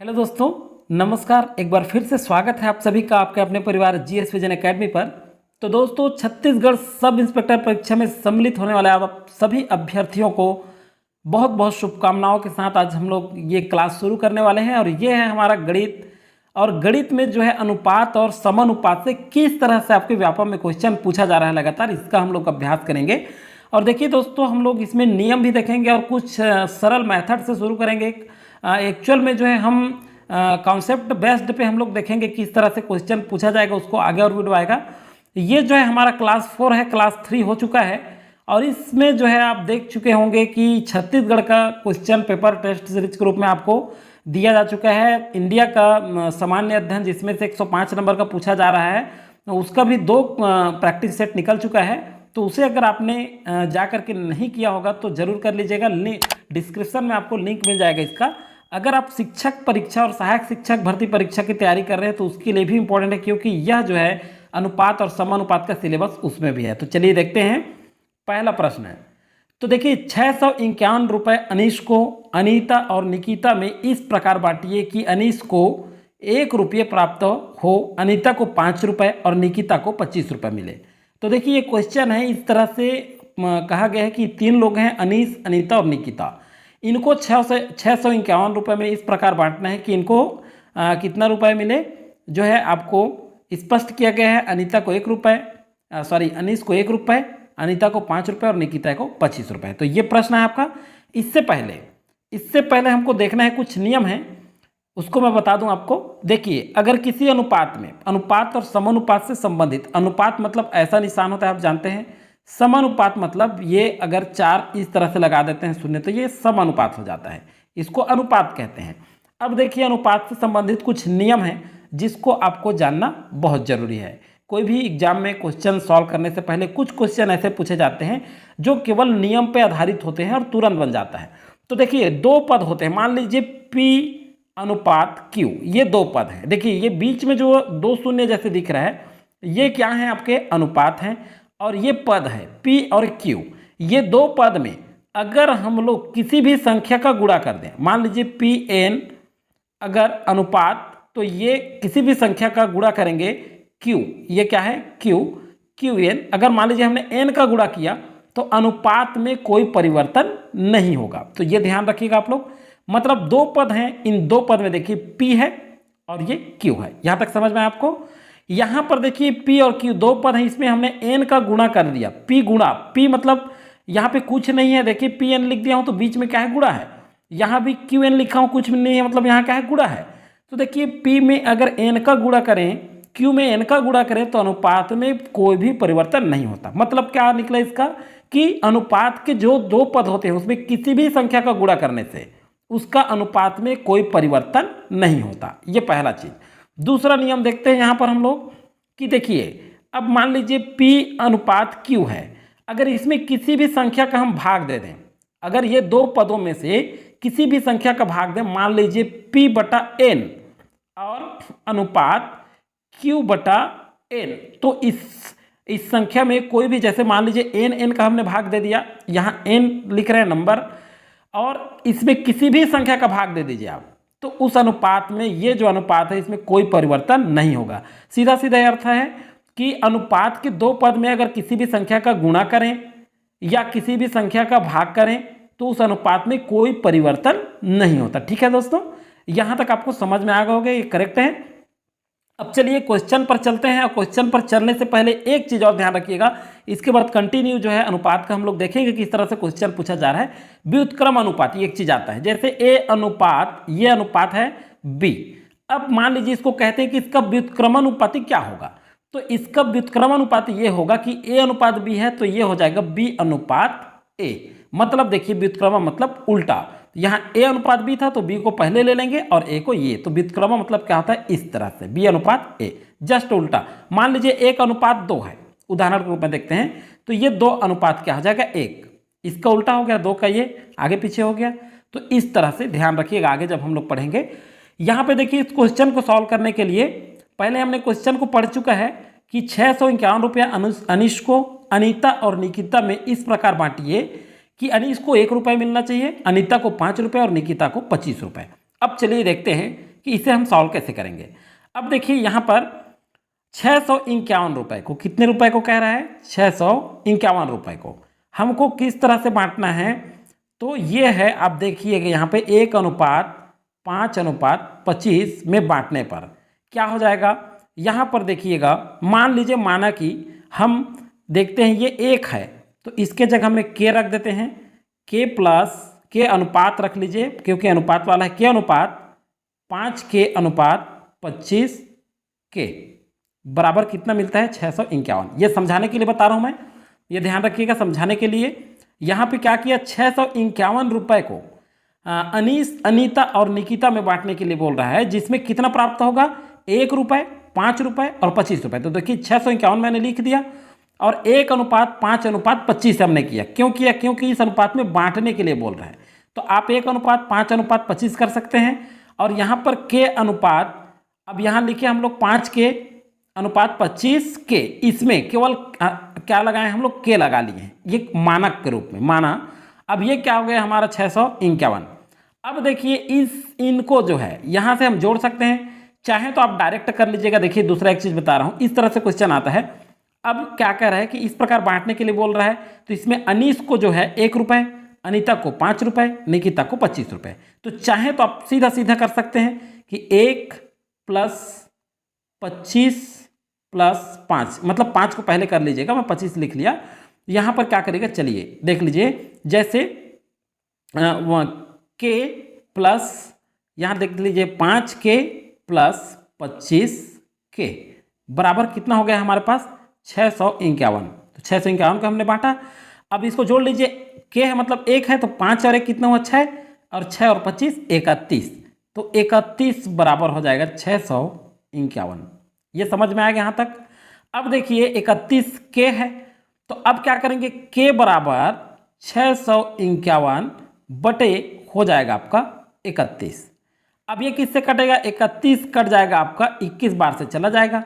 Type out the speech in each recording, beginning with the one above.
Hello दोस्तों, नमस्कार। एक बार फिर से स्वागत है आप सभी का आपके अपने परिवार जीएस विजन एकेडमी पर। तो दोस्तों, छत्तीसगढ़ सब इंस्पेक्टर परीक्षा में सम्मिलित होने वाले आप सभी अभ्यर्थियों को बहुत बहुत शुभकामनाओं के साथ आज हम लोग ये क्लास शुरू करने वाले हैं। और ये है हमारा गणित। और गणित में जो है अनुपात और समानुपात से किस तरह से आपके व्यापक में क्वेश्चन पूछा जा रहा है लगातार, इसका हम लोग अभ्यास करेंगे। और देखिए दोस्तों, हम लोग इसमें नियम भी देखेंगे और कुछ सरल मेथड से शुरू करेंगे। एक्चुअल में जो है हम कॉन्सेप्ट बेस्ड पे हम लोग देखेंगे किस तरह से क्वेश्चन पूछा जाएगा, उसको आगे और वीडियो आएगा। ये जो है हमारा क्लास 4 है, क्लास 3 हो चुका है। और इसमें जो है आप देख चुके होंगे कि छत्तीसगढ़ का क्वेश्चन पेपर टेस्ट सीरीज के रूप में आपको दिया जा चुका है। इंडिया का सामान्य अध्ययन जिसमें से 105 नंबर का पूछा जा रहा है, उसका भी 2 प्रैक्टिस सेट निकल चुका है। तो उसे अगर आपने जा करके नहीं किया होगा तो ज़रूर कर लीजिएगा। डिस्क्रिप्शन में आपको लिंक मिल जाएगा इसका। अगर आप शिक्षक परीक्षा और सहायक शिक्षक भर्ती परीक्षा की तैयारी कर रहे हैं तो उसके लिए भी इम्पोर्टेंट है, क्योंकि यह जो है अनुपात और समानुपात का सिलेबस उसमें भी है। तो चलिए देखते हैं। पहला प्रश्न है, तो देखिए 651 रुपये अनीश को अनीता और निकिता में इस प्रकार बांटिए कि अनीश को 1 रुपये प्राप्त हो, अनीता को 5 रुपये और निकिता को 25 रुपये मिले। तो देखिए ये क्वेश्चन है, इस तरह से कहा गया है कि 3 लोग हैं, अनीश, अनीता और निकिता। इनको 651 रुपये में इस प्रकार बांटना है कि इनको कितना रुपए मिले। जो है आपको स्पष्ट किया गया है। अनीता को 1 रुपये, अनीश को 1 रुपये, अनीता को 5 रुपये और निकिता को 25 रुपये। तो ये प्रश्न है आपका। इससे पहले हमको देखना है, कुछ नियम है उसको मैं बता दूं आपको। देखिए, अगर किसी अनुपात में, अनुपात और समानुपात से संबंधित, अनुपात मतलब ऐसा निशान होता है आप जानते हैं, समानुपात मतलब ये अगर 4 इस तरह से लगा देते हैं शून्य तो ये समानुपात हो जाता है, इसको अनुपात कहते हैं। अब देखिए, अनुपात से संबंधित कुछ नियम हैं जिसको आपको जानना बहुत जरूरी है। कोई भी एग्जाम में क्वेश्चन सॉल्व करने से पहले कुछ क्वेश्चन ऐसे पूछे जाते हैं जो केवल नियम पर आधारित होते हैं और तुरंत बन जाता है। तो देखिए 2 पद होते हैं, मान लीजिए P अनुपात Q, ये 2 पद हैं। देखिए ये बीच में जो 2 शून्य जैसे दिख रहा है, ये क्या है, आपके अनुपात हैं। और ये पद है P और Q। ये 2 पद में अगर हम लोग किसी भी संख्या का गुणा कर दें, मान लीजिए Pn अगर अनुपात, तो ये किसी भी संख्या का गुणा करेंगे Q, ये क्या है Qn, अगर मान लीजिए हमने n का गुणा किया तो अनुपात में कोई परिवर्तन नहीं होगा। तो ये ध्यान रखिएगा आप लोग। मतलब 2 पद हैं, इन 2 पद में देखिए P है और ये Q है। यहां तक समझ में आपको। यहां पर देखिए P और Q 2 पद हैं, इसमें हमने n का गुणा कर दिया। P गुणा P मतलब यहां पे कुछ नहीं है, देखिए Pn लिख दिया हूं तो बीच में क्या है, गुणा है। यहां भी Qn लिखा हूं, कुछ नहीं है, मतलब यहां क्या है, गुणा है। तो देखिए P में अगर n का गुणा करें, Q में n का गुणा करें तो अनुपात में कोई भी परिवर्तन नहीं होता। मतलब क्या निकला इसका, कि अनुपात के जो 2 पद होते हैं उसमें किसी भी संख्या का गुणा करने से उसका अनुपात में कोई परिवर्तन नहीं होता। ये पहला चीज। दूसरा नियम देखते हैं यहां पर हम लोग कि देखिए, अब मान लीजिए P अनुपात Q है, अगर इसमें किसी भी संख्या का हम भाग दे दें, अगर ये 2 पदों में से किसी भी संख्या का भाग दें, मान लीजिए P बटा n और अनुपात Q बटा n, तो इस संख्या में कोई भी, जैसे मान लीजिए n का हमने भाग दे दिया, यहाँ n लिख रहे हैं नंबर, और इसमें किसी भी संख्या का भाग दे दीजिए आप, तो उस अनुपात में, ये जो अनुपात है इसमें कोई परिवर्तन नहीं होगा। सीधा सीधा अर्थ है कि अनुपात के 2 पद में अगर किसी भी संख्या का गुणा करें या किसी भी संख्या का भाग करें तो उस अनुपात में कोई परिवर्तन नहीं होता। ठीक है दोस्तों, यहां तक आपको समझ में आ गया होगा, ये करेक्ट है। अब चलिए क्वेश्चन पर चलते हैं। और क्वेश्चन पर चलने से पहले एक चीज और ध्यान रखिएगा, इसके बाद कंटिन्यू जो है अनुपात का हम लोग देखेंगे किस तरह से क्वेश्चन पूछा जा रहा है। व्युत्क्रम अनुपात, ये एक चीज आता है, जैसे A अनुपात, ये अनुपात है B। अब मान लीजिए इसको कहते हैं कि इसका व्युत्क्रम अनुपाती क्या होगा, तो इसका व्युत्क्रम अनुपात ये होगा कि A अनुपात B है तो ये हो जाएगा B अनुपात A। मतलब देखिए व्युत्क्रम मतलब उल्टा, यहाँ A अनुपात B था तो B को पहले ले लेंगे और A को ये, तो व्युत्क्रम मतलब क्या होता है, इस तरह से B अनुपात A, जस्ट उल्टा। मान लीजिए 1 अनुपात 2 है, उदाहरण के रूप में देखते हैं, तो ये 2 अनुपात क्या हो जाएगा, 1, इसका उल्टा हो गया, 2 का ये आगे पीछे हो गया। तो इस तरह से ध्यान रखिएगा आगे जब हम लोग पढ़ेंगे। यहाँ पे देखिए इस क्वेश्चन को सॉल्व करने के लिए पहले हमने क्वेश्चन को पढ़ चुका है कि 651 रुपया अनीश को अनीता और निकिता में इस प्रकार बांटिए कि अनीश को 1 रुपये मिलना चाहिए, अनीता को 5 रुपये और निकिता को 25 रुपये। अब चलिए देखते हैं कि इसे हम सॉल्व कैसे करेंगे। अब देखिए यहाँ पर 651 रुपये को, कितने रुपए को कह रहा है, 651 रुपये को हमको किस तरह से बांटना है। तो ये है, आप देखिएगा यहाँ पे 1:5:25 में बांटने पर क्या हो जाएगा। यहाँ पर देखिएगा, मान लीजिए माना कि हम देखते हैं ये 1 है, तो इसके जगह हमने के रख देते हैं, के प्लस के अनुपात रख लीजिए, क्योंकि अनुपात वाला है, के अनुपात 5 के अनुपात 25 के बराबर कितना मिलता है, 651। ये समझाने के लिए बता रहा हूँ मैं, ये ध्यान रखिएगा समझाने के लिए। यहाँ पे क्या किया, 651 रुपये को अनीस, अनीता और निकिता में बांटने के लिए बोल रहा है, जिसमें कितना प्राप्त होगा, 1 रुपये, 5 रुपये और 25 रुपये। तो देखिए 651 मैंने लिख दिया और 1:5:25 हमने किया। क्यों किया, क्योंकि इस अनुपात में बांटने के लिए बोल रहा है। तो आप 1:5:25 कर सकते हैं। और यहाँ पर के अनुपात, अब यहाँ लिखे हम लोग 5 के अनुपात 25 के, इसमें केवल क्या लगाए हम लोग, के लगा लिए हैं, ये मानक के रूप में माना। अब ये क्या हो गया हमारा 651। अब देखिए इनको जो है यहाँ से हम जोड़ सकते हैं, चाहे तो आप डायरेक्ट कर लीजिएगा। देखिए दूसरा एक चीज़ बता रहा हूँ, इस तरह से क्वेश्चन आता है। अब क्या कह रहा है कि इस प्रकार बांटने के लिए बोल रहा है, तो इसमें अनीस को जो है 1 रुपये, अनीता को 5 रुपये, निकिता को 25 रुपये। तो चाहे तो आप सीधा सीधा कर सकते हैं कि 1 + 25 + 5, मतलब 5 को पहले कर लीजिएगा, मैं 25 लिख लिया। यहाँ पर क्या करेगा, चलिए देख लीजिए, जैसे के प्लस, यहाँ देख लीजिए 5 के + 25 के बराबर कितना हो गया हमारे पास, 651। तो 651 को हमने बांटा। अब इसको जोड़ लीजिए, के है मतलब 1 है, तो 5 और 1 कितना हुआ, 6, और 6 और 25 31। तो 31 बराबर हो जाएगा 651। ये समझ में आएगा यहाँ तक। अब देखिए 31 के है, तो अब क्या करेंगे, के बराबर 651 बटे हो जाएगा आपका 31। अब ये किससे कटेगा, 31 कट जाएगा आपका 21 बार से चला जाएगा।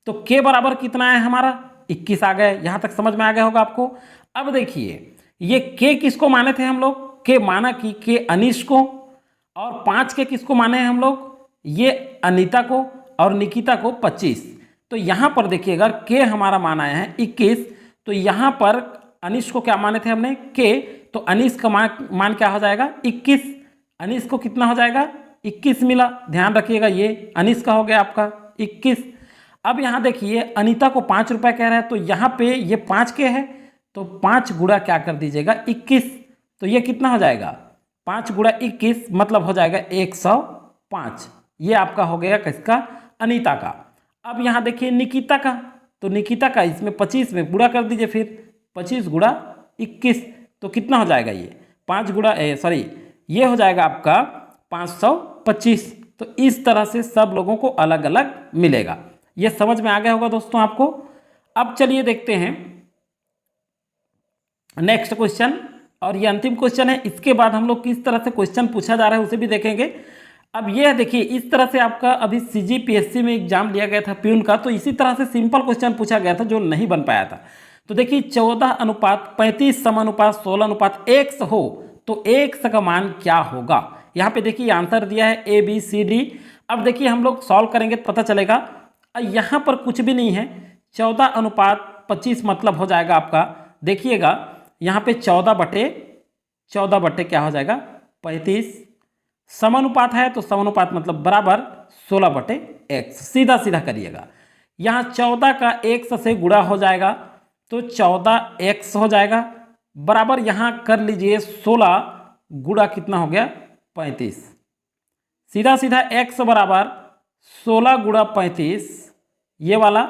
तो के बराबर कितना है हमारा, 21 आ गए। यहाँ तक समझ में आ गया होगा आपको। अब देखिए ये के किसको माने थे हम लोग, के माना कि के अनीश को, और 5 के किसको माने हैं हम लोग, ये अनीता को, और निकिता को 25। तो यहाँ पर देखिएगा के हमारा मान आया है 21, तो यहाँ पर अनीश को क्या माने थे हमने, के, तो अनीश का मान क्या हो जाएगा, 21। अनीश को कितना हो जाएगा, 21 मिला। ध्यान रखिएगा, ये अनीश का हो गया आपका 21। अब यहाँ देखिए अनीता को 5 रुपये कह रहा है, तो यहाँ पे ये 5 के है, तो 5 गुणा क्या कर दीजिएगा 21। तो ये कितना हो जाएगा, 5 गुणा 21 मतलब हो जाएगा 105। ये आपका हो गया किसका, अनीता का। अब यहाँ देखिए निकिता का, तो निकिता का इसमें 25 में गुणा कर दीजिए, फिर 25 गुणा 21, तो कितना हो जाएगा ये 5 गुणा ये हो जाएगा आपका 525। तो इस तरह से सब लोगों को अलग अलग मिलेगा। ये समझ में आ गया होगा दोस्तों आपको। अब चलिए देखते हैं नेक्स्ट क्वेश्चन, और ये अंतिम क्वेश्चन है। इसके बाद हम लोग किस तरह से क्वेश्चन पूछा जा रहा है उसे भी देखेंगे। अब ये देखिए, इस तरह से आपका अभी CGPSC में एग्जाम लिया गया था प्यून का, तो इसी तरह से सिंपल क्वेश्चन पूछा गया था जो नहीं बन पाया था। तो देखिए 14:35 समानुपात 16:1 हो तो x का मान क्या होगा। यहाँ पे देखिए आंसर दिया है ABCD। अब देखिए हम लोग सॉल्व करेंगे तो पता चलेगा। यहाँ पर कुछ भी नहीं है, 14:25 मतलब हो जाएगा आपका, देखिएगा यहाँ पे 14 बटे क्या हो जाएगा 35। समानुपात है तो समानुपात मतलब बराबर 16/x, सीधा सीधा करिएगा। यहाँ 14 का x से गुणा हो जाएगा तो 14x हो जाएगा, बराबर यहाँ कर लीजिए 16 गुणा कितना हो गया 35, सीधा सीधा x बराबर 16 गुणा 35 ये वाला।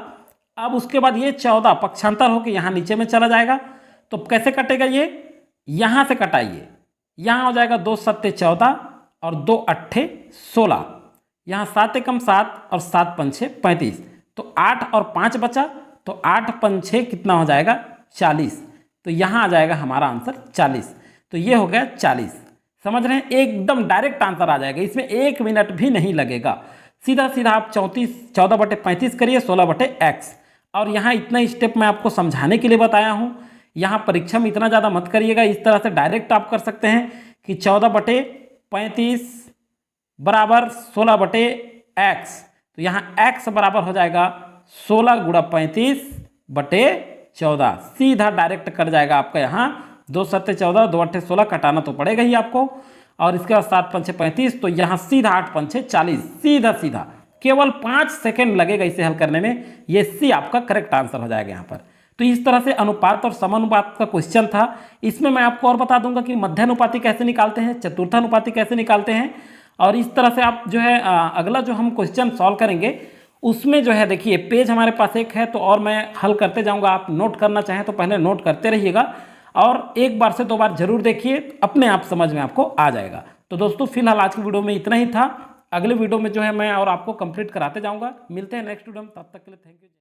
अब उसके बाद ये 14 पक्षांतर होकर यहाँ नीचे में चला जाएगा, तो कैसे कटेगा ये, यहाँ से कटाइए, यहाँ हो जाएगा 2 7 14 और 2 8 16, यहाँ 7 कम 7 और 7 5 35, तो 8 और 5 बचा, तो 8 5 कितना हो जाएगा 40, तो यहाँ आ जाएगा हमारा आंसर 40। तो ये हो गया 40। समझ रहे हैं, एकदम डायरेक्ट आंसर आ जाएगा, इसमें 1 मिनट भी नहीं लगेगा। सीधा सीधा आप 14/35 करिए 16/x। और यहाँ इतना स्टेप मैं आपको समझाने के लिए बताया हूँ। यहाँ परीक्षा में इतना ज़्यादा मत करिएगा, इस तरह से डायरेक्ट आप कर सकते हैं कि 14/35 बराबर 16 बटे एक्स, तो यहाँ x बराबर हो जाएगा 16 गुणा 35 बटे 14, सीधा डायरेक्ट कट जाएगा आपका। यहाँ 2 सत्ते 14, 2 अट्ठे 16, कटाना तो पड़ेगा ही आपको, और इसके बाद 7 पंचे 35, तो यहाँ सीधा 8 पंचे 40, सीधा सीधा केवल 5 सेकेंड लगेगा इसे हल करने में। ये सी आपका करेक्ट आंसर हो जाएगा यहाँ पर। तो इस तरह से अनुपात और समानुपात का क्वेश्चन था। इसमें मैं आपको और बता दूंगा कि मध्यानुपाती कैसे निकालते हैं, चतुर्थानुपाती कैसे निकालते हैं, और इस तरह से आप जो है अगला जो हम क्वेश्चन सॉल्व करेंगे उसमें जो है देखिए पेज हमारे पास एक है, तो और मैं हल करते जाऊंगा। आप नोट करना चाहें तो पहले नोट करते रहिएगा, और एक बार से 2 बार जरूर देखिए, अपने आप समझ में आपको आ जाएगा। तो दोस्तों फिलहाल आज की वीडियो में इतना ही था। अगले वीडियो में जो है मैं और आपको कंप्लीट कराते जाऊंगा। मिलते हैं नेक्स्ट वीडियो में, तब तक के लिए थैंक यू।